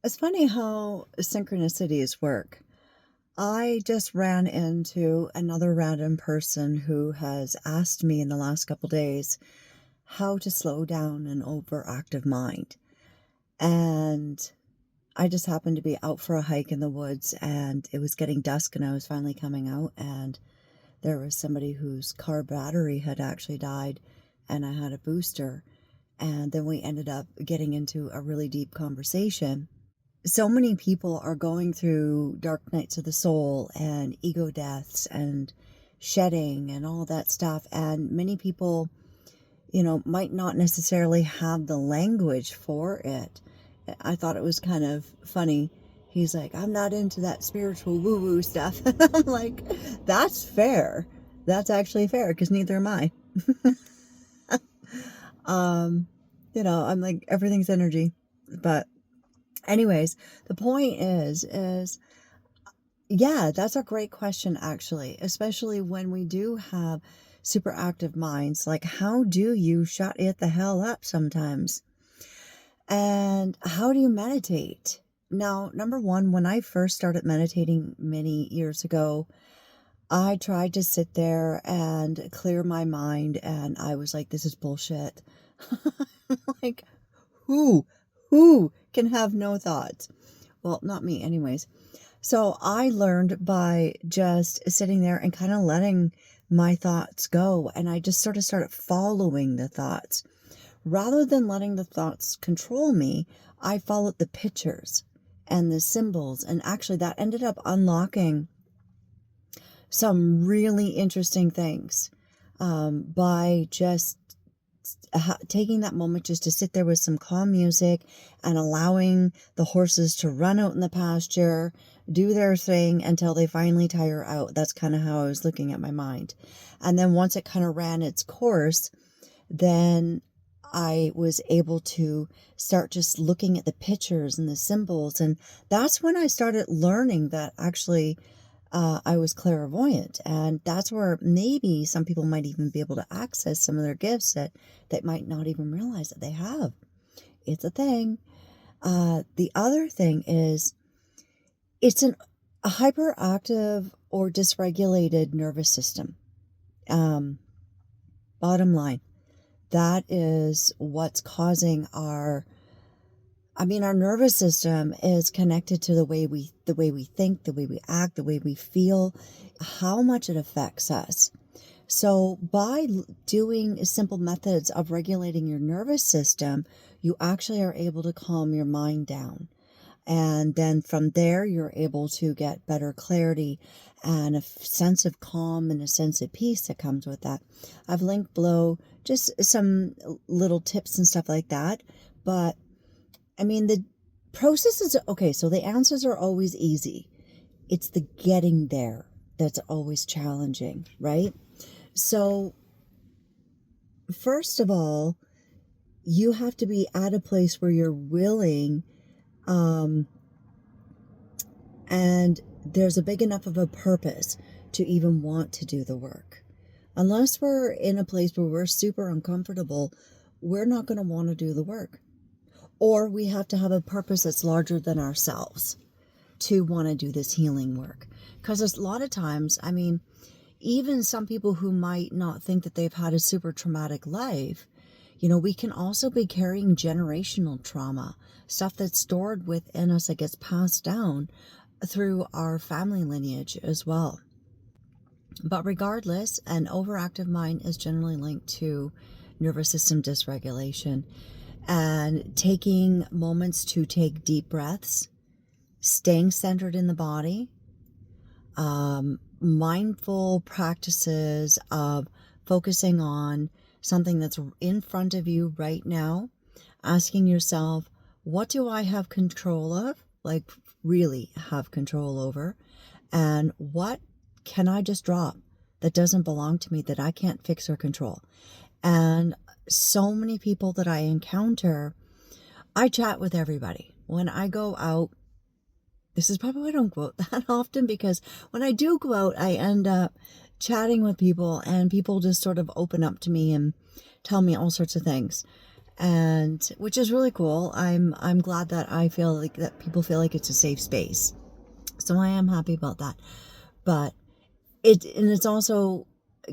It's funny how synchronicities work. I just ran into another random person who has asked me in the last couple days how to slow down an overactive mind. And I just happened to be out for a hike in the woods and it was getting dusk and I was finally coming out and there was somebody whose car battery had actually died and I had a booster. And then we ended up getting into a really deep conversation. So many people are going through dark nights of the soul and ego deaths and shedding and all that stuff. And many people, might not necessarily have the language for it. I thought it was kind of funny. He's like, I'm not into that spiritual woo woo stuff. I'm like, that's fair. That's actually fair because neither am I. um, I'm like, everything's energy. But anyways, the point is yeah, that's a great question actually, especially when we do have super active minds. Like, how do you shut it the hell up sometimes? And how do you meditate? Now, number one, when I first started meditating many years ago, I tried to sit there and clear my mind, and I was like, this is bullshit. Like, who? Who can have no thoughts? Well, not me, anyways. So I learned by just sitting there and kind of letting my thoughts go. And I just sort of started following the thoughts. Rather than letting the thoughts control me, I followed the pictures and the symbols. And actually, that ended up unlocking some really interesting things by just taking that moment just to sit there with some calm music and allowing the horses to run out in the pasture, do their thing until they finally tire out. That's kind of how I was looking at my mind. And then once it kind of ran its course, then I was able to start just looking at the pictures and the symbols. And that's when I started learning that actually I was clairvoyant. And that's where maybe some people might even be able to access some of their gifts that might not even realize that they have. It's a thing. The other thing is it's a hyperactive or dysregulated nervous system. Um, Bottom line, that is what's causing our nervous system is connected to the way we think, the way we act, the way we feel, how much it affects us. So by doing simple methods of regulating your nervous system, you actually are able to calm your mind down. And then from there, you're able to get better clarity and a sense of calm and a sense of peace that comes with that. I've linked below just some little tips and stuff like that. But the process is okay. So the answers are always easy. It's the getting there that's always challenging, right? So, first of all, you have to be at a place where you're willing, um, and there's a big enough of a purpose to even want to do the work. Unless we're in a place where we're super uncomfortable, we're not going to want to do the work. Or we have to have a purpose that's larger than ourselves to want to do this healing work. Because a lot of times, even some people who might not think that they've had a super traumatic life, we can also be carrying generational trauma, stuff that's stored within us that gets passed down through our family lineage as well. But regardless, an overactive mind is generally linked to nervous system dysregulation. And taking moments to take deep breaths, staying centered in the body, mindful practices of focusing on something that's in front of you right now, asking yourself, what do I have control of? Like, really have control over? And what can I just drop that doesn't belong to me, that I can't fix or control? And so many people that I encounter, I chat with everybody. When I go out, this is probably why I don't go out that often, because when I do go out, I end up chatting with people and people just sort of open up to me and tell me all sorts of things. and which is really cool. I'm glad that I feel like that people feel like it's a safe space. So I am happy about that. But it's also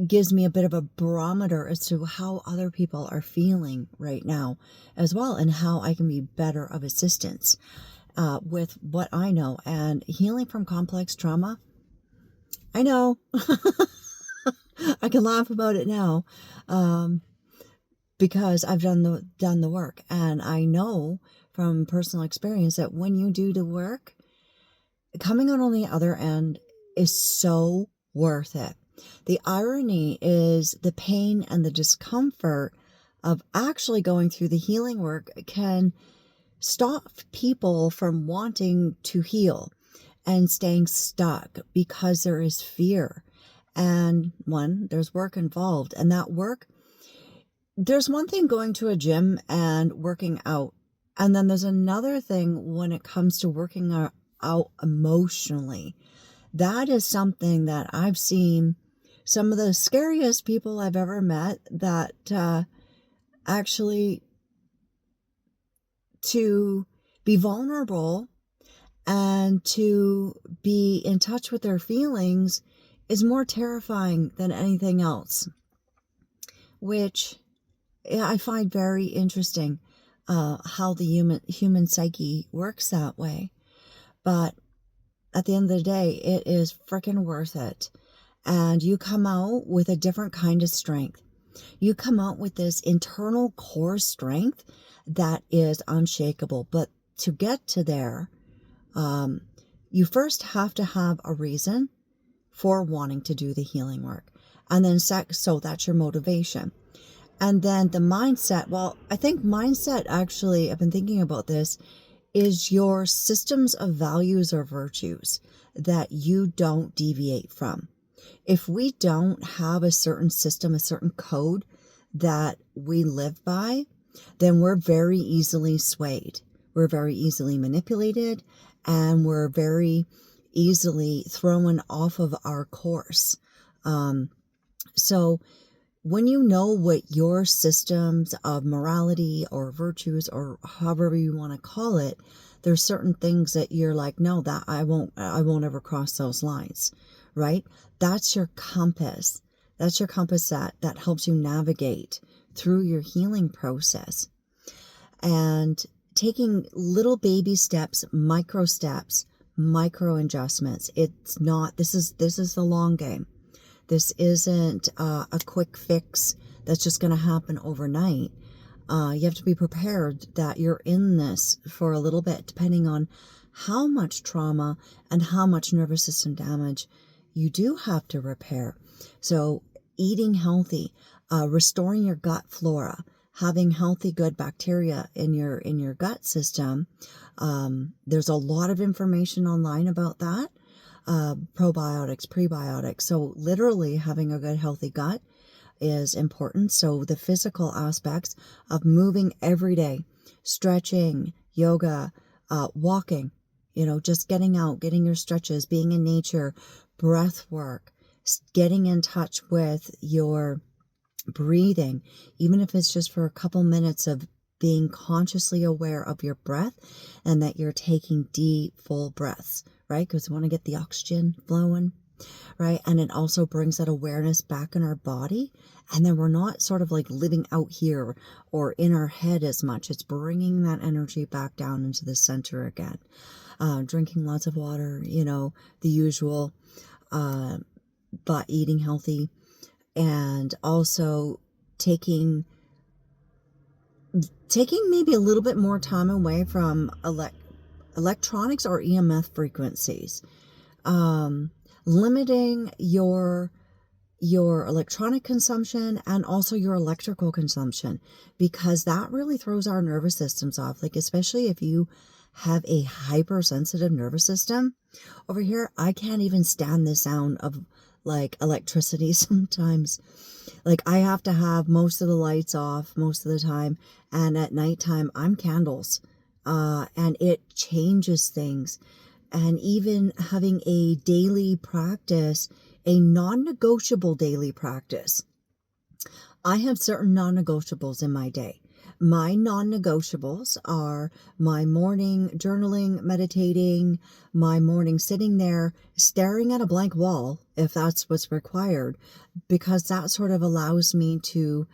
gives me a bit of a barometer as to how other people are feeling right now as well, and how I can be better of assistance with what I know. And healing from complex trauma, I know I can laugh about it now, because I've done the work, and I know from personal experience that when you do the work, coming out on the other end is so worth it. The irony is the pain and the discomfort of actually going through the healing work can stop people from wanting to heal and staying stuck because there is fear. And there's work involved, and that work, there's one thing going to a gym and working out, and then there's another thing when it comes to working out emotionally. That is something that I've seen some of the scariest people I've ever met, that actually, to be vulnerable and to be in touch with their feelings is more terrifying than anything else, which I find very interesting, how the human psyche works that way. But at the end of the day, it is freaking worth it. And you come out with a different kind of strength. You come out with this internal core strength that is unshakable. But to get to there, you first have to have a reason for wanting to do the healing work. And then so that's your motivation. And then the mindset, well, I think mindset, actually, I've been thinking about this, is your systems of values or virtues that you don't deviate from. If we don't have a certain system, a certain code that we live by, then we're very easily swayed. We're very easily manipulated, and we're very easily thrown off of our course. So when you know what your systems of morality or virtues, or however you want to call it, there's certain things that you're like, no, that I won't ever cross those lines, right? That's your compass. That's your compass that helps you navigate through your healing process. And taking little baby steps, micro adjustments. It's not, this is the long game. This isn't a quick fix that's just going to happen overnight. You have to be prepared that you're in this for a little bit, depending on how much trauma and how much nervous system damage you do have to repair. So eating healthy, restoring your gut flora, having healthy, good bacteria in your gut system. There's a lot of information online about that. Probiotics, prebiotics. So literally having a good, healthy gut is important. So the physical aspects of moving every day, stretching, yoga, walking, just getting out, getting your stretches, being in nature, breath work, getting in touch with your breathing, even if it's just for a couple minutes of being consciously aware of your breath, and that you're taking deep, full breaths, right? Because we want to get the oxygen flowing, right? And it also brings that awareness back in our body. And then we're not sort of like living out here or in our head as much. It's bringing that energy back down into the center again. Drinking lots of water, the usual, but eating healthy, and also taking maybe a little bit more time away from electronics or EMF frequencies. Limiting your electronic consumption and also your electrical consumption, because that really throws our nervous systems off. Like, especially if you have a hypersensitive nervous system. Over here, I can't even stand the sound of like electricity sometimes. Like, I have to have most of the lights off most of the time, and at nighttime I'm candles, and it changes things. And even having a daily practice, a non-negotiable daily practice. I have certain non-negotiables in my day. My non-negotiables are my morning journaling, meditating, my morning sitting there staring at a blank wall, if that's what's required, because that sort of allows me to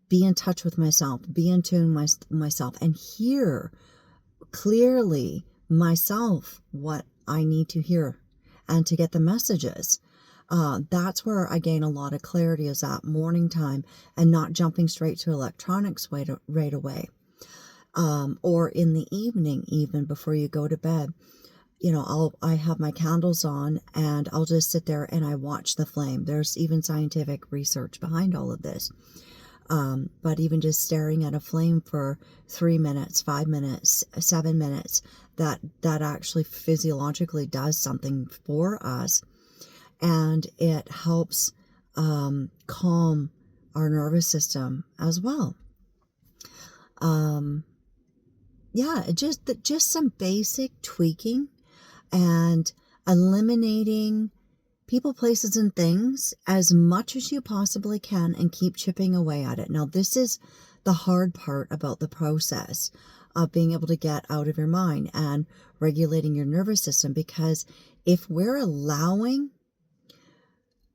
be in touch with myself, be in tune with myself, and hear clearly myself what I need to hear and to get the messages. That's where I gain a lot of clarity, is at morning time, and not jumping straight to electronics right away. Or in the evening, even before you go to bed, I have my candles on and I'll just sit there and I watch the flame. There's even scientific research behind all of this. But even just staring at a flame for 3 minutes, 5 minutes, 7 minutes, that actually physiologically does something for us. And it helps calm our nervous system as well. Yeah, just some basic tweaking and eliminating people, places, and things as much as you possibly can, and keep chipping away at it. Now, this is the hard part about the process of being able to get out of your mind and regulating your nervous system, because if we're allowing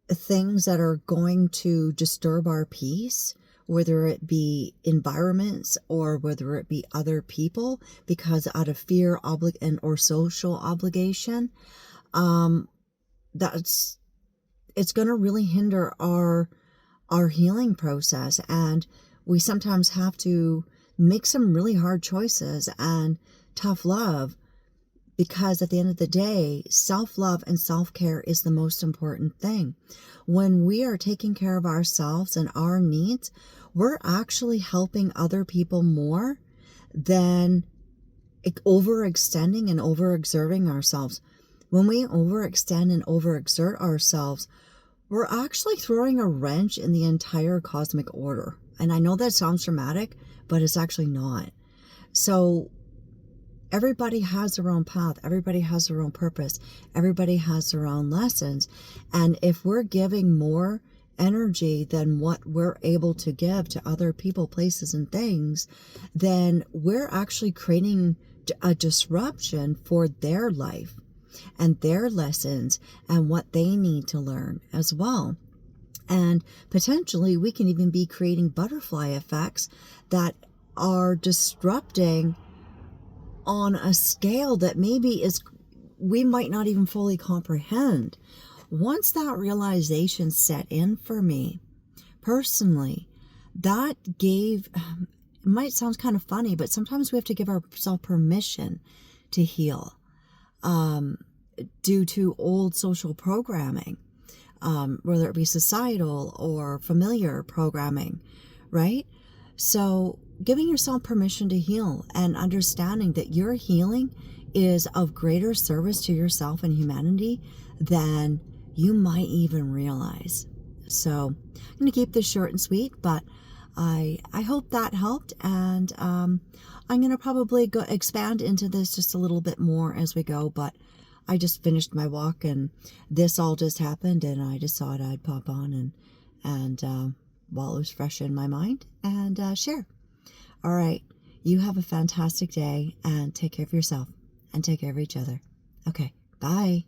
things that are going to disturb our peace, whether it be environments or whether it be other people, because out of fear, or social obligation, it's going to really hinder our healing process. And we sometimes have to make some really hard choices and tough love, because at the end of the day, self-love and self-care is the most important thing. When we are taking care of ourselves and our needs, we're actually helping other people more than overextending and overexerting ourselves. When we overextend and overexert ourselves, we're actually throwing a wrench in the entire cosmic order. And I know that sounds dramatic, but it's actually not. So everybody has their own path. Everybody has their own purpose. Everybody has their own lessons. And if we're giving more energy than what we're able to give to other people, places, and things, then we're actually creating a disruption for their life and their lessons and what they need to learn as well. And potentially we can even be creating butterfly effects that are disrupting on a scale that we might not even fully comprehend. Once that realization set in for me personally, that it might sound kind of funny, but sometimes we have to give ourselves permission to heal, due to old social programming, whether it be societal or familiar programming, right? So giving yourself permission to heal and understanding that your healing is of greater service to yourself and humanity than you might even realize. So I'm going to keep this short and sweet, but I hope that helped. And I'm going to probably expand into this just a little bit more as we go, but I just finished my walk and this all just happened, and I just thought I'd pop on and while it was fresh in my mind, and share. All right. You have a fantastic day, and take care of yourself and take care of each other. Okay. Bye.